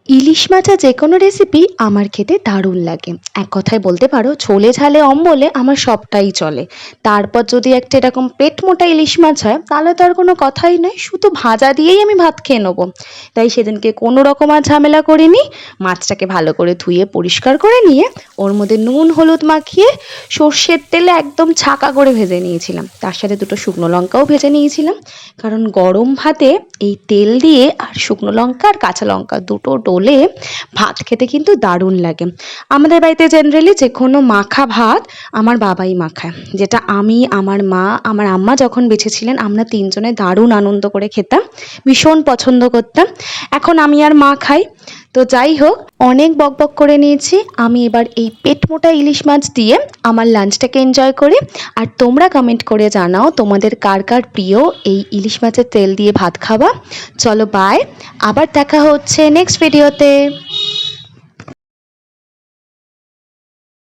ইলিশ মাছের যে কোনো রেসিপি আমার খেতে দারুণ লাগে। এক কথায় বলতে পারো ঝোলে ঝালে অম্বলে আমার সবটাই চলে। তারপর যদি একটা এরকম পেট মোটা ইলিশ মাছ হয় তাহলে তো আর কোনো কথাই নয়, শুধু ভাজা দিয়েই আমি ভাত খেয়ে নেবো। তাই সেদিনকে কোনো রকম আর ঝামেলা করিনি। মাছটাকে ভালো করে ধুয়ে পরিষ্কার করে নিয়ে ওর মধ্যে নুন হলুদ মাখিয়ে সর্ষের তেলে একদম ছাকা করে ভেজে নিয়েছিলাম। তার সাথে দুটো শুকনো লঙ্কাও ভেজে নিয়েছিলাম, কারণ গরম ভাতে এই তেল দিয়ে আর শুকনো লঙ্কা আর কাঁচা লঙ্কা দুটো ডলে ভাত খেতে কিন্তু দারুণ লাগে। আমাদের বাড়িতে জেনারেলি যে কোনো মাখা ভাত আমার বাবাই মাখায়, যেটা আমি, আমার মা, আমার আম্মা যখন বেঁচে ছিলেন আমরা তিনজনে দারুণ আনন্দ করে খেতাম, ভীষণ পছন্দ করতাম। এখন আমি আর মা খাই। তো যাই হোক, অনেক বকবক করে নিয়েছি। আমি এবার এই পেট মোটা ইলিশ মাছ দিয়ে আমার লাঞ্চটাকে এনজয় করি। আর তোমরা কমেন্ট করে জানাও তোমাদের কার কার প্রিয় এই ইলিশ মাছের তেল দিয়ে ভাত খাওয়া। চলো বাই, আবার দেখা হচ্ছে নেক্সট ভিডিওতে।